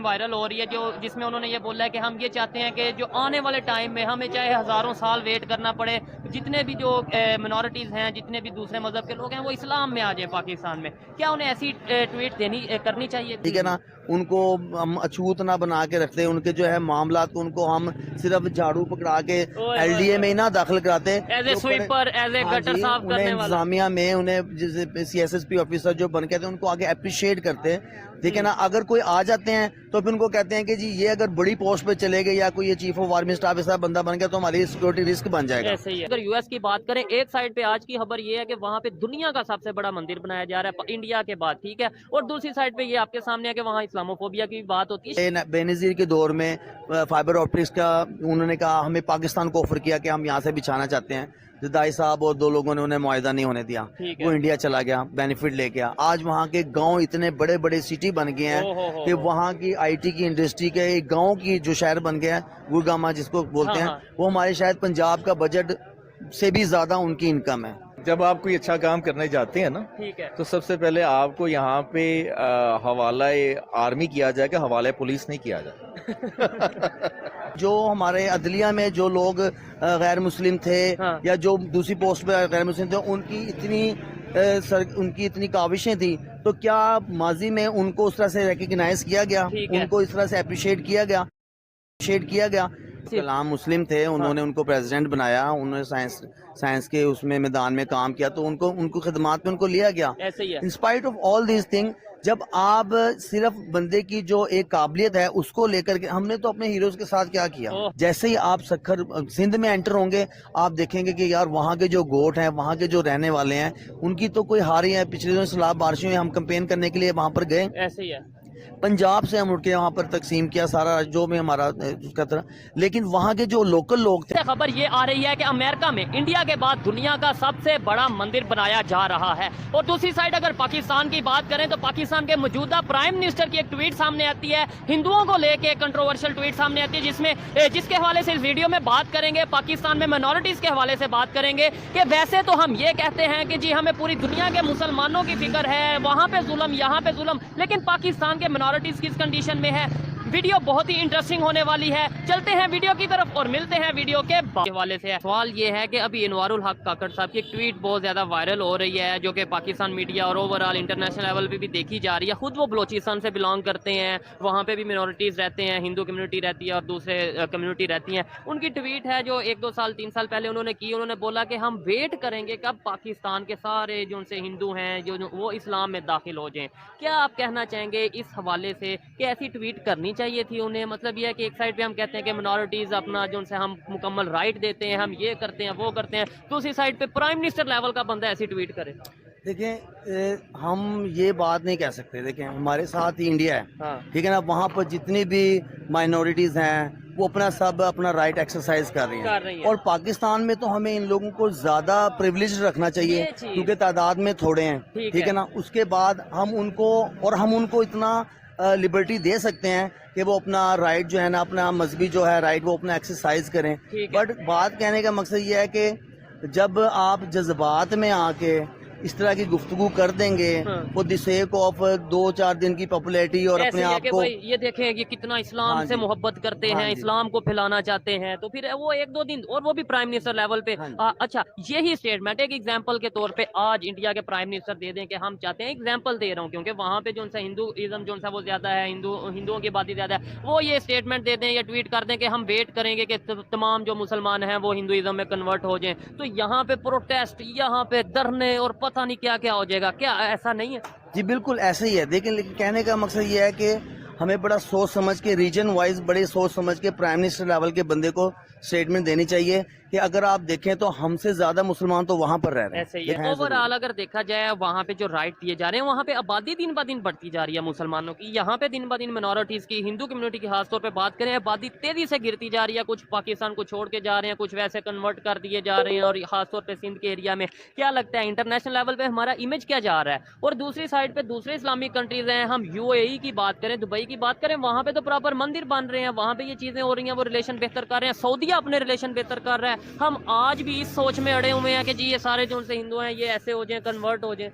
Viral ہو رہی ہے جو جس میں انہوں نے یہ بولا ہے کہ ہم یہ چاہتے ہیں کہ جو آنے والے ٹائم میں ہمیں چاہے ہزاروں سال ویٹ کرنا پڑے، جتنے بھی جو منورٹیز ہیں، جتنے بھی دوسرے مذہب کے لوگ ہیں، وہ اسلام میں آ جائیں پاکستان میں. کیا انہیں ایسی ٹویٹ کرنی چاہیے؟ ٹھیک ہے نا، ان کو ہم اچھوت نہ بنا کے رکھتے، ان کے جو ہے معاملات کو ان کو ہم صرف جھاڑو پکڑا کے ایل ڈی اے میں ہی نہ داخل کراتے، as a sweeper, as a gutter صاف انہیں کرنے والا. انتظامیہ میں انہیں جیسے C S S P officer جو بن کے تھے ان کو آگے اپریشیٹ کرتے. ٹھیک ہے نا، اگر کوئی آ جاتے ہیں تو پھر ان کو کہتے ہیں کہ جی یہ اگر بڑی پوسٹ پہ چلے گئے یا کوئی یہ چیف آف آرمی اسٹاف ایسا بندہ بن گیا تو ہماری سیکورٹی رسک بن جائے گا. ایسے ہی ہے. اگر یو ایس کی بات کریں، ایک سائڈ پہ آج کی خبر یہ ہے کہ وہاں پہ دنیا کا سب سے بڑا مندر بنایا جا رہا ہے انڈیا کے بعد، ٹھیک ہے، اور دوسری سائڈ پہ یہ آپ کے سامنے ہے کہ وہاں اسلاموفوبیا کی بات ہوتی ہے. بے نظیر کے دور میں فائبر آپٹکس کا انہوں نے کہا، ہمیں پاکستان کو آفر کیا کہ ہم یہاں سے بچھانا چاہتے ہیں. زدائی صاحب اور 2 لوگوں نے انہیں معاہدہ نہیں ہونے دیا، وہ انڈیا چلا گیا، بینیفٹ لے گیا. آج وہاں کے گاؤں اتنے بڑے بڑے سٹی بن گئے ہیں کہ وہاں کی آئی ٹی کی انڈسٹری کے ایک گاؤں کی جو شہر بن گیا ہے گڑگاما جس کو بولتے ہیں، وہ ہمارے شاید پنجاب کا بجٹ سے بھی زیادہ ان کی انکم ہے. جب آپ کوئی اچھا کام کرنے جاتے ہیں نا تو سب سے پہلے آپ کو یہاں پہ حوالہ آرمی کیا جائے گا، حوالہ پولیس نہیں کیا جائے. جو ہمارے عدلیہ میں جو لوگ غیر مسلم تھے یا جو دوسری پوسٹ پہ غیر مسلم تھے، ان کی اتنی کاوشیں تھی، تو کیا ماضی میں ان کو اس طرح سے ریکگنائز کیا گیا، ان کو اس طرح سے اپریشیٹ کیا گیا؟ کلام مسلم تھے، انہوں نے ان کو پریزیڈنٹ بنایا، انہوں نے سائنس کے اس میں میدان میں کام کیا، تو ان کو خدمات میں ان کو لیا گیا. In spite of all these thing, جب آپ صرف بندے کی جو ایک قابلیت ہے اس کو لے کر کے، ہم نے تو اپنے ہیروز کے ساتھ کیا کیا. جیسے ہی آپ سکھر سندھ میں انٹر ہوں گے، آپ دیکھیں گے کہ یار وہاں کے جو گوٹ ہیں، وہاں کے جو رہنے والے ہیں، ان کی تو کوئی ہاری ہے. پچھلے دنوں سیلاب بارشوں میں ہم کمپین کرنے کے لیے وہاں پر گئے، ایسے ہی ہے. پنجاب سے ہم اٹھ کے وہاں پر تقسیم کیا سارا جو میں ہمارا کا طرح، لیکن وہاں کے جو لوکل لوگ تھے. خبر یہ آ رہی ہے کہ امریکہ میں انڈیا کے بعد دنیا کا سب سے بڑا مندر بنایا جا رہا ہے، اور دوسری سائڈ اگر پاکستان کی بات کریں تو پاکستان کے موجودہ پرائم منسٹر کی ایک ٹویٹ سامنے آتی ہے، ہندوؤں کو لے کے کنٹروورشل ٹویٹ سامنے آتی ہے، جس کے حوالے سے اس ویڈیو میں بات کریں گے. پاکستان میں مائنورٹیز کے حوالے سے بات کریں گے کہ ویسے تو ہم یہ کہتے ہیں کہ جی ہمیں پوری دنیا کے مسلمانوں کی فکر ہے، وہاں پہ ظلم یہاں پہ ظلم، لیکن پاکستان کے مائنورٹیز کس کنڈیشن میں ہے. ویڈیو بہت ہی انٹرسٹنگ ہونے والی ہے، چلتے ہیں ویڈیو کی طرف اور ملتے ہیں ویڈیو کے حوالے سے. سوال یہ ہے کہ ابھی انوار الحق کاکڑ صاحب کی ایک ٹویٹ بہت زیادہ وائرل ہو رہی ہے، جو کہ پاکستان میڈیا اور اوورآل انٹرنیشنل لیول پہ بھی دیکھی جا رہی ہے. خود وہ بلوچستان سے بلانگ کرتے ہیں، وہاں پہ بھی مینورٹیز رہتے ہیں، ہندو کمیونٹی رہتی ہے اور دوسرے کمیونٹی رہتی ہیں. ان کی ٹویٹ ہے جو 1-2 سال 3 سال پہلے انہوں نے کی. انہوں نے بولا کہ ہم ویٹ کریں گے کب پاکستان کے سارے جو ان سے ہندو ہیں جو وہ اسلام میں داخل ہو جائیں. کیا آپ کہنا چاہیں گے اس حوالے سے کہ ایسی ٹویٹ کرنی چاہیے تھی انہیں؟ مطلب یہ ہے کہ ایک سائڈ پہ ہم کہتے ہیں کہ منورٹیز اپنا جو ان سے ہم مکمل رائٹ دیتے ہیں، ہم یہ کرتے ہیں وہ کرتے ہیں، دوسری سائڈ پہ پرائم منسٹر لیول کا بندہ ایسی ٹویٹ کرے. دیکھیں ہم یہ بات نہیں کہہ سکتے. دیکھیں ہمارے ساتھ ہی انڈیا ہے، ٹھیک ہے نا، وہاں پر جتنی بھی مائنورٹیز ہیں وہ اپنا رائٹ ایکسرسائز کر رہی ہیں، اور پاکستان میں تو ہمیں ان لوگوں کو زیادہ پریولیج رکھنا چاہیے کیونکہ تعداد میں تھوڑے ہیں، ٹھیک ہے نا. اس کے بعد ہم ان کو اتنا لبرٹی دے سکتے ہیں کہ وہ اپنا رائٹ جو ہے نا، اپنا مذہبی جو ہے رائٹ، وہ اپنا ایکسرسائز کریں. بٹ بات کہنے کا مقصد یہ ہے کہ جب آپ جذبات میں آ کے اس طرح کی گفتگو کر دیں گے وہ دی سیک آف 2-4 دن کی پاپولیرٹی اور اپنے آپ کو یہ دیکھیں کہ کتنا اسلام سے محبت کرتے ہیں، اسلام کو پھیلانا چاہتے ہیں، تو پھر وہ 1-2 دن اور وہ بھی پرائم منسٹر لیول پہ. اچھا یہی سٹیٹمنٹ ایک ایگزامپل کے طور پہ آج انڈیا کے پرائم منسٹر دے دیں کہ ہم چاہتے ہیں، ایگزامپل دے رہا ہوں کیونکہ وہاں پہ جو ہندوازم جو وہ زیادہ ہے، ہندوؤں کی آبادی زیادہ ہے، وہ یہ سٹیٹمنٹ دے دیں یا ٹویٹ کر دیں کہ ہم ویٹ کریں گے کہ تمام جو مسلمان ہیں وہ ہندوازم میں کنورٹ ہو جائیں. تو یہاں پہ پروٹیسٹ، یہاں پہ دھرنے اور پتہ نہیں کیا کیا ہو جائے گا. کیا ایسا نہیں ہے؟ جی بالکل ایسے ہی ہے. لیکن کہنے کا مقصد یہ ہے کہ ہمیں بڑا سوچ سمجھ کے ریجن وائز بڑے سوچ سمجھ کے پرائم منسٹر لیول کے بندے کو سٹیٹمنٹ دینی چاہیے کہ اگر آپ دیکھیں تو ہم سے زیادہ مسلمان تو وہاں پر رہ رہے ہیں. ایسے ہی ہے. اوورآل اگر دیکھا جائے وہاں پہ جو رائٹ دیے جا رہے ہیں، وہاں پہ آبادی دن بہ دن بڑھتی جا رہی ہے مسلمانوں کی. یہاں پہ دن بہ دن منورٹیز کی، ہندو کمیونٹی کی خاص طور پہ بات کریں، آبادی تیزی سے گرتی جا رہی ہے. کچھ پاکستان کو چھوڑ کے جا رہے ہیں، کچھ ویسے کنورٹ کر دیے جا رہے ہیں، اور خاص طور پہ سندھ کے ایریا میں. کیا لگتا ہے انٹرنیشنل لیول پہ ہمارا امیج کیا جا رہا ہے؟ اور دوسری سائڈ پہ دوسرے اسلامک کنٹریز ہیں، ہم UAE کی بات کریں، دبئی کی بات کریں، وہاں پہ تو پراپر مندر بن رہے ہیں، وہاں پہ یہ چیزیں ہو رہی ہیں، وہ ریلیشن بہتر کر رہے ہیں. سعودیہ اپنے ریلیشن بہتر کر رہا ہے. ہم آج بھی اس سوچ میں اڑے ہوئے ہیں کہ جی یہ سارے جو ان سے ہندو ہیں یہ ایسے ہو جائیں، کنورٹ ہو جائیں.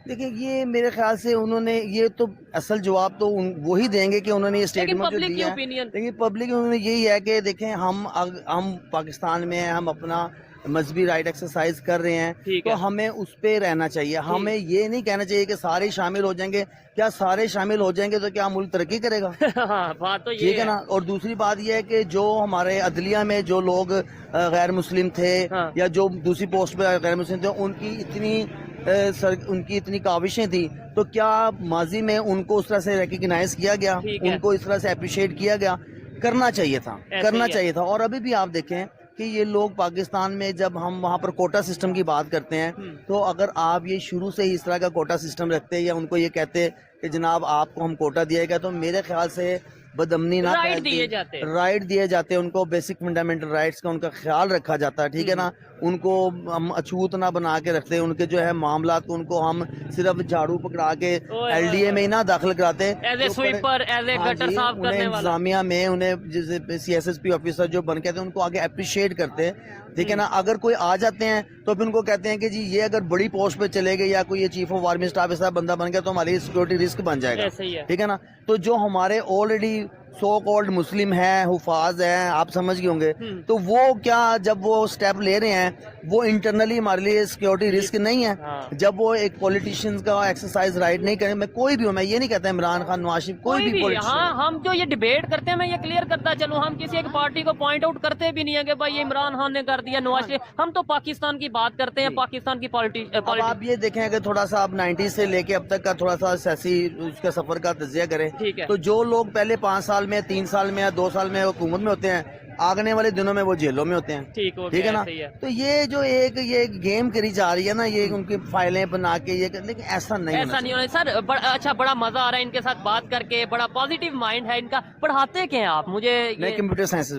دیکھیں یہ میرے خیال سے انہوں نے یہ تو اصل جواب تو وہی دیں گے کہ انہوں نے یہ اسٹیٹمنٹ جو دیا ہے. لیکن پبلک انہوں نے یہی ہے کہ دیکھیں ہم پاکستان میں ہیں, ہم اپنا مذہبی رائٹ ایکسرسائز کر رہے ہیں, تو ہمیں اس پہ رہنا چاہیے. ہمیں یہ نہیں کہنا چاہیے کہ سارے شامل ہو جائیں گے. کیا سارے شامل ہو جائیں گے تو کیا ملک ترقی کرے گا؟ بات تو ٹھیک ہے نا. اور دوسری بات یہ ہے کہ جو ہمارے عدلیہ میں جو لوگ غیر مسلم تھے یا جو دوسری پوسٹ پہ غیر مسلم تھے, ان کی اتنی کاوشیں تھیں, تو کیا ماضی میں ان کو اس طرح سے ریکگنائز کیا گیا, ان کو اس طرح سے اپریشیٹ کیا گیا؟ کرنا چاہیے تھا. اور ابھی بھی آپ دیکھیں کہ یہ لوگ پاکستان میں جب ہم وہاں پر کوٹا سسٹم کی بات کرتے ہیں, تو اگر آپ یہ شروع سے ہی اس طرح کا کوٹا سسٹم رکھتے یا ان کو یہ کہتے کہ جناب آپ کو ہم کوٹا دیا گیا, تو میرے خیال سے بدامنی نہ رائٹ دیے جاتے, ان کو بیسک فنڈامنٹل رائٹس کا ان کا خیال رکھا جاتا ہے. ٹھیک ہے نا. ان کو ہم اچھوت نہ بنا کے رکھتے, ان کے جو ہے معاملات کو ان کو ہم صرف جھاڑو پکڑا کے ایل ڈی اے میں ہی نہ داخل کراتے, انہیں انتظامیہ میں انہیں جیسے C S S P officer جو بن کے تھے ان کو آگے اپریشیٹ کرتے. ٹھیک ہے نا. اگر کوئی آ جاتے ہیں تو پھر ان کو کہتے ہیں کہ جی یہ اگر بڑی پوسٹ پہ چلے گئے یا کوئی یہ چیف آف آرمی اسٹاف ایسا بندہ بن گیا تو ہماری سیکورٹی رسک بن جائے گا. ٹھیک ہے نا. تو جو ہمارے آلریڈی سو کالڈ مسلم ہیں, حفاظ ہیں, آپ سمجھ گئے ہوں گے, تو وہ کیا جب وہ سٹیپ لے رہے ہیں وہ انٹرنلی ہمارے لیے سیکورٹی رسک نہیں ہے؟ جب وہ ایک پولیٹیشینز کا ایکسرسائز رائٹ نہیں کریں, میں کوئی بھی ہوں, میں یہ نہیں کہتا عمران خان, نواز شریف, کوئی بھی. ہاں, ہم جو یہ ڈیبیٹ کرتے ہیں میں یہ کلیئر کرتا چلوں, ہم کسی ایک پارٹی کو پوائنٹ آؤٹ کرتے بھی نہیں ہے کہ بھائی یہ عمران خان نے کر دیا, نواز شریف. ہم تو پاکستان کی بات کرتے ہیں, پاکستان کی اب آپ یہ دیکھیں کہ تھوڑا سا آپ 90 سے لے کے اب تک کا تھوڑا سا سیاسی اس کا سفر کا تجزیہ کریں, تو جو لوگ پہلے 5 سال میں, 3 سال میں یا 2 سال میں حکومت میں ہوتے ہیں, آگنے والے دنوں میں وہ جیلوں میں ہوتے ہیں. ٹھیک ہے نا. تو یہ جو یہ گیم کری جا رہی ہے نا, یہ ان کی فائلیں بنا کے یہ, لیکن ایسا نہیں ہونا سر. اچھا, بڑا مزہ آ رہا ہے ان کے ساتھ بات کر کے, بڑا پازیٹیو مائنڈ ہے ان کا. پڑھاتے کیا ہیں آپ؟ مجھے کمپیوٹر سائنس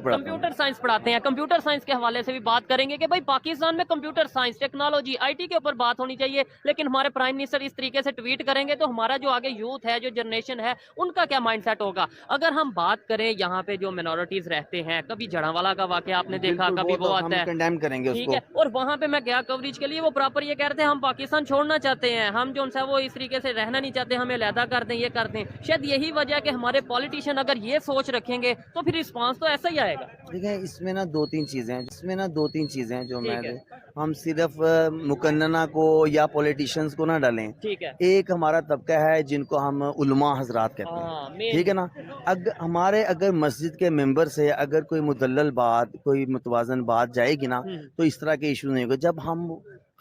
پڑھاتے ہیں. کمپیوٹر سائنس کے حوالے سے بھی بات کریں گے کہ بھائی پاکستان میں computer science, technology, I T کے اوپر بات ہونی چاہیے. لیکن ہمارے پرائم منسٹر اس طریقے سے ٹویٹ کریں گے تو ہمارا جو آگے یوتھ ہے, جو جنریشن ہے, ان کا کیا مائنڈ سیٹ ہوگا؟ اگر ہم بات کریں یہاں پہ جو مینورٹیز رہتے ہیں, کبھی جڑاوالا کا واقعہ آپ نے دیکھا, کبھی وہ آتا ہے, کنڈیم کریں گے اس کو. اور وہاں پہ میں گیا کوریج کے لیے, وہ پراپر یہ کہہ رہے تھے ہم پاکستان چھوڑنا چاہتے ہیں, ہم جو ان سے وہ اس طریقے سے رہنا نہیں چاہتے, ہمیں علیحدہ کر دیں, یہ کر دیں. شاید یہی وجہ ہے کہ ہمارے پولیٹیشین اگر یہ سوچ رکھیں گے تو پھر رسپانس تو ایسا ہی آئے گا. دیکھیں اس میں نا 2-3 چیزیں ہیں جو میں ہم صرف مقننہ کو یا پولیٹیشینز کو نہ ڈالیں. ایک ہمارا طبقہ ہے جن کو ہم علماء حضرات کہتے ہیں. ٹھیک ہے نا. اگر مسجد کے ممبر سے اگر کوئی مدلل بات, کوئی متوازن بات جائے گی نا, تو اس طرح کے ایشو نہیں ہوگا. جب ہم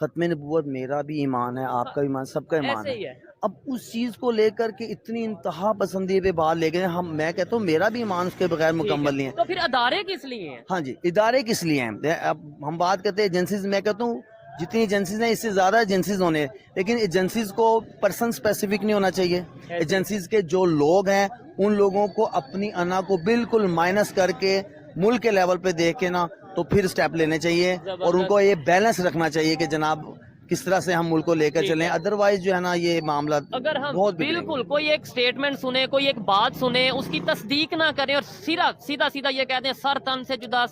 ختم نبوت, میرا بھی ایمان ہے, آپ کا ایمان, سب کا ایمان ہے, اب اس چیز کو لے کر کے اتنی انتہا پسندی پہ بات لے گئے, میں کہتا ہوں میرا بھی ایمان اس کے بغیر مکمل نہیں ہے. تو پھر ادارے کس لیے ہیں؟ ہاں جی, ادارے کس لیے ہیں؟ اب ہم بات کرتے ہیں ایجنسیز, میں کہتا ہوں جتنی ایجنسیز ہیں اس سے زیادہ ایجنسیز ہونے, لیکن ایجنسیز کو پرسن اسپیسیفک نہیں ہونا چاہیے. ایجنسیز کے جو لوگ ہیں ان لوگوں کو اپنی انا کو بالکل مائنس کر کے ملک کے لیول پہ دیکھ کے نا, تو پھر سٹیپ لینے چاہیے, اور ان کو یہ بیلنس رکھنا چاہیے کہ جناب کس طرح سے ہم ملک کو لے کر چلیں. ادروائز جو ہے نا یہ معاملہ اگر ہم بالکل کوئی ایک سٹیٹمنٹ سنے, کوئی ایک بات سنے, اس کی تصدیق نہ کریں اور سیدھا یہ کہتے ہیں سر تن سے جدا,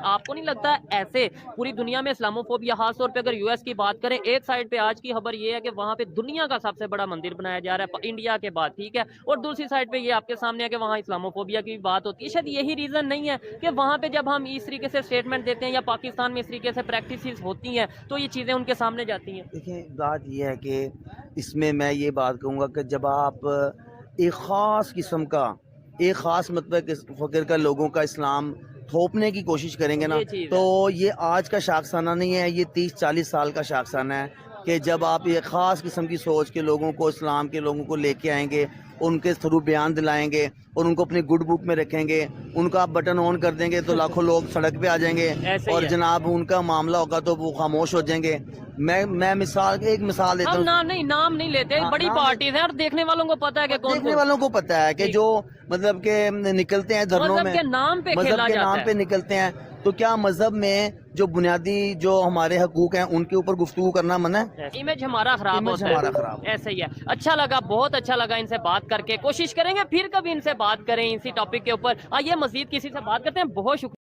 آپ کو نہیں لگتا ایسے پوری دنیا میں اسلاموفوبیا, خاص طور پہ اگر یو ایس کی بات کریں, ایک سائڈ پہ آج کی خبر یہ ہے کہ وہاں پہ دنیا کا سب سے بڑا مندر بنایا جا رہا ہے انڈیا کے بعد, ٹھیک ہے, اور دوسری سائڈ پہ یہ آپ کے سامنے ہے کہ وہاں اسلاموفوبیا کی بات ہوتی ہے. شاید یہی ریزن نہیں ہے کہ وہاں پہ جب ہم اس طریقے سے سٹیٹمنٹ دیتے ہیں یا پاکستان میں اس طریقے سے پریکٹسز ہوتی ہیں تو یہ چیزیں ان کے سامنے جاتی ہیں. دیکھیں بات یہ ہے کہ اس میں یہ بات کہوں گا کہ جب آپ ایک خاص قسم کا, ایک خاص مطلب فکر کا لوگوں کا اسلام تھوپنے کی کوشش کریں گے نا, تو یہ آج کا شاخسانہ نہیں ہے, یہ 30-40 سال کا شاخسانہ ہے کہ جب آپ ایک خاص قسم کی سوچ کے لوگوں کو, اسلام کے لوگوں کو لے کے آئیں گے, ان کے تھرو بیان دلائیں گے اور ان کو اپنی گڈ بک میں رکھیں گے, ان کا آپ بٹن آن کر دیں گے تو لاکھوں لوگ سڑک پہ آ جائیں گے, اور جناب ان کا معاملہ ہوگا تو وہ خاموش ہو جائیں گے. میں ایک مثال دیتا ہوں. نام نہیں لیتے, بڑی پارٹیز ہیں اور دیکھنے والوں کو پتا ہے کہ کون, دیکھنے والوں کو پتا ہے کہ جو مطلب کہ نکلتے ہیں دھرنوں میں, مذہب کے نام پہ نکلتے ہیں, تو کیا مذہب میں جو بنیادی جو ہمارے حقوق ہیں ان کے اوپر گفتگو کرنا منع ہے؟ امیج ہمارا خراب ہوتا ہے. ایسا ہی ہے. اچھا لگا, بہت اچھا لگا ان سے بات کر کے. کوشش کریں گے پھر کبھی ان سے بات کریں اسی ٹاپک کے اوپر. آئیے مزید کسی سے بات کرتے ہیں. بہت شکریہ.